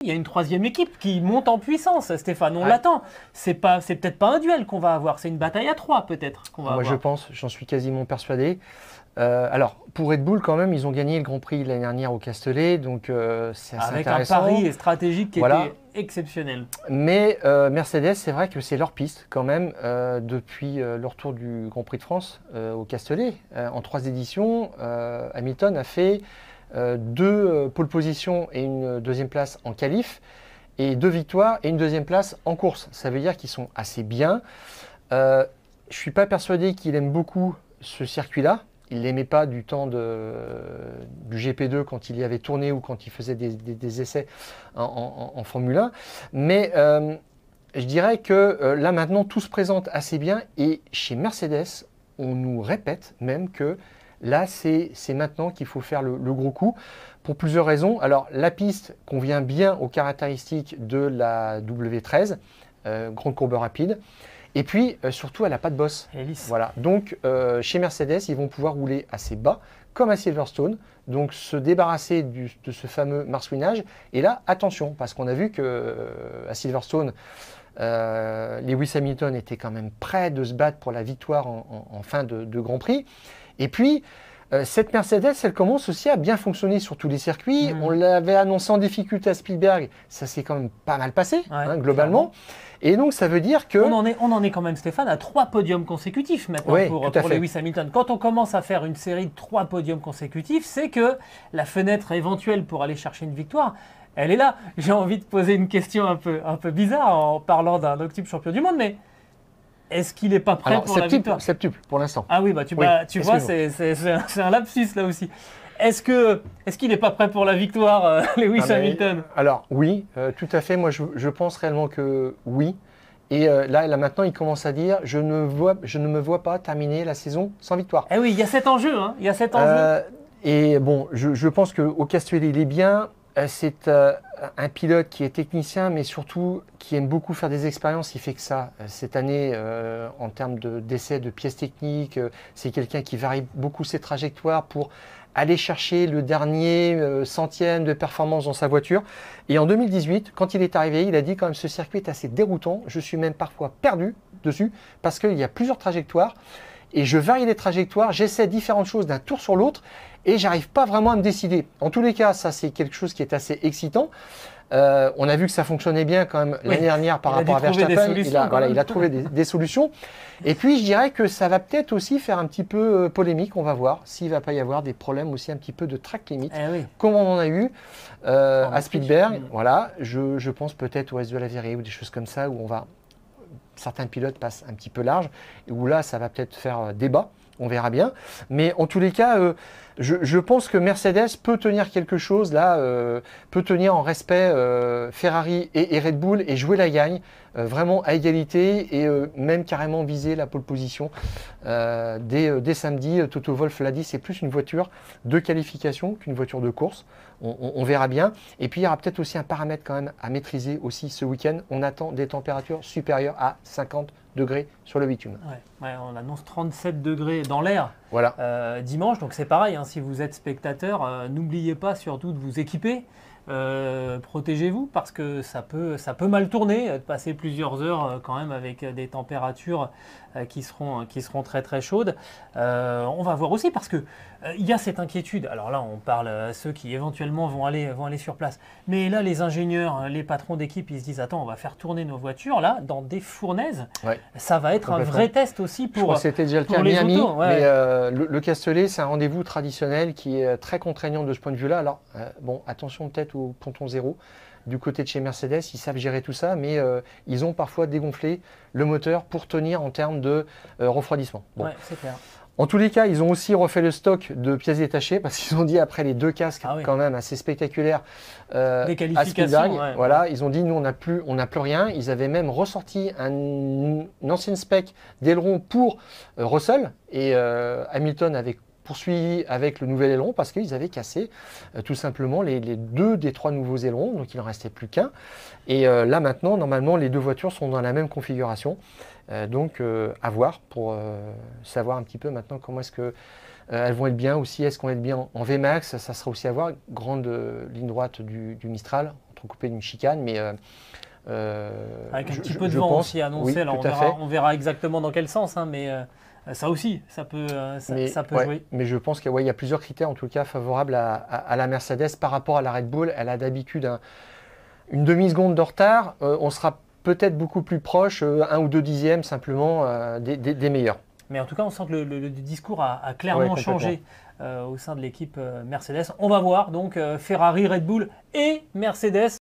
Il y a une troisième équipe qui monte en puissance, Stéphane, on Ouais. l'attend. C'est peut-être pas un duel qu'on va avoir, c'est une bataille à trois peut-être qu'on va Moi, avoir. je pense, j'en suis quasiment persuadé. Alors, pour Red Bull, quand même, ils ont gagné le Grand Prix l'année dernière au Castellet, donc c'est assez Avec un intéressant. pari stratégique qui Voilà. était exceptionnel. Mais Mercedes, c'est vrai que c'est leur piste quand même depuis le retour du Grand Prix de France au Castellet. En 3 éditions, Hamilton a fait 2 pole positions et une deuxième place en qualif et 2 victoires et une deuxième place en course. Ça veut dire qu'ils sont assez bien. Je ne suis pas persuadé qu'il aime beaucoup ce circuit-là. Il ne l'aimait pas du temps du GP2 quand il y avait tourné ou quand il faisait des essais en Formule 1. Mais je dirais que là maintenant tout se présente assez bien et chez Mercedes, on nous répète même que là c'est maintenant qu'il faut faire le gros coup pour plusieurs raisons. Alors la piste convient bien aux caractéristiques de la W13, grande courbe rapide. Et puis, surtout, elle n'a pas de bosse. Elle est lisse. Voilà. Donc, chez Mercedes, ils vont pouvoir rouler assez bas, comme à Silverstone. Donc, se débarrasser de ce fameux marsouinage. Et là, attention, parce qu'on a vu qu'à Silverstone, Lewis Hamilton était quand même prêt de se battre pour la victoire en fin de Grand Prix. Et puis, cette Mercedes, elle commence aussi à bien fonctionner sur tous les circuits. On l'avait annoncé en difficulté à Spielberg. Ça s'est quand même pas mal passé, globalement. Clairement. Et donc, ça veut dire que... On en est quand même, Stéphane, à 3 podiums consécutifs maintenant pour Lewis Hamilton. Quand on commence à faire une série de 3 podiums consécutifs, c'est que la fenêtre éventuelle pour aller chercher une victoire, elle est là. J'ai envie de poser une question un peu bizarre en parlant d'un octuple champion du monde, mais est-ce qu'il n'est pas prêt pour la victoire? Septuple, pour l'instant. Ah oui, tu vois, c'est un lapsus là aussi. Est-ce qu'il n'est pas prêt pour la victoire, Lewis Hamilton? Alors oui, tout à fait. Moi, je pense réellement que oui. Et là, maintenant, il commence à dire je ne me vois pas terminer la saison sans victoire. Eh oui, il y a cet enjeu. Il y a cet enjeu. Et bon, je pense qu'au Castellet, il est bien. C'est un pilote qui est technicien, mais surtout qui aime beaucoup faire des expériences. Il fait que ça. Cette année, en termes d'essais de pièces techniques, c'est quelqu'un qui varie beaucoup ses trajectoires pour aller chercher le dernier centième de performance dans sa voiture. Et en 2018, quand il est arrivé, il a dit quand même ce circuit est assez déroutant. Je suis même parfois perdu dessus parce qu'il y a plusieurs trajectoires. Et je varie les trajectoires, j'essaie différentes choses d'un tour sur l'autre et j'arrive pas vraiment à me décider. En tous les cas, ça c'est quelque chose qui est assez excitant. On a vu que ça fonctionnait bien quand même l'année dernière par rapport à Verstappen. Il a trouvé des solutions. Et puis je dirais que ça va peut-être aussi faire un petit peu polémique. On va voir s'il ne va pas y avoir des problèmes aussi un petit peu de track limit, comme on en a eu à Spielberg. Voilà, je pense peut-être au Est de la Virée ou des choses comme ça où certains pilotes passent un petit peu large, et où là, ça va peut-être faire débat, on verra bien. Mais en tous les cas, je pense que Mercedes peut tenir quelque chose, là, peut tenir en respect Ferrari et Red Bull et jouer la gagne, vraiment à égalité et même carrément viser la pole position dès samedi. Toto Wolff l'a dit, c'est plus une voiture de qualification qu'une voiture de course. On verra bien. Et puis, il y aura peut-être aussi un paramètre quand même à maîtriser aussi ce week-end. On attend des températures supérieures à 50 degrés sur le bitume. On annonce 37 degrés dans l'air dimanche. Donc, c'est pareil. Si vous êtes spectateur, n'oubliez pas surtout de vous équiper. Protégez-vous parce que ça peut mal tourner, de passer plusieurs heures quand même avec des températures qui seront très très chaudes. On va voir aussi parce que il y a cette inquiétude. Alors là, on parle à ceux qui éventuellement vont aller sur place. Mais là, les ingénieurs, les patrons d'équipe, ils se disent attends, on va faire tourner nos voitures là dans des fournaises. Ça va être un vrai test aussi pour. Je crois que c'était déjà le cas à Miami, mais le Castellet, c'est un rendez-vous traditionnel qui est très contraignant de ce point de vue-là. Alors bon, attention peut-être au ponton zéro. Du côté de chez Mercedes, ils savent gérer tout ça, mais ils ont parfois dégonflé le moteur pour tenir en termes de refroidissement. Bon. C'est clair. En tous les cas, ils ont aussi refait le stock de pièces détachées parce qu'ils ont dit après les 2 casques quand même assez spectaculaires des qualifications, à Spielberg, voilà, ils ont dit nous on n'a plus rien. Ils avaient même ressorti une ancienne spec d'aileron pour Russell et Hamilton avait poursuivi avec le nouvel aileron parce qu'ils avaient cassé tout simplement les 2 des 3 nouveaux ailerons, donc il n'en restait plus qu'un. Et là maintenant, normalement, les 2 voitures sont dans la même configuration. Donc à voir pour savoir un petit peu maintenant comment est-ce que elles vont être bien aussi. Est-ce qu'on va être bien en VMAX? Ça sera aussi à voir. Grande ligne droite du Mistral, entrecoupé d'une chicane, mais avec un petit peu de vent aussi annoncé. Oui, alors on verra exactement dans quel sens, hein, mais ça aussi, ça peut jouer. Mais je pense qu'il y a plusieurs critères en tout cas favorables à la Mercedes par rapport à la Red Bull. Elle a d'habitude une demi-seconde de retard. On sera peut-être beaucoup plus proche, 1 ou 2 dixièmes simplement des meilleurs. Mais en tout cas, on sent que le discours a clairement changé au sein de l'équipe Mercedes. On va voir donc Ferrari, Red Bull et Mercedes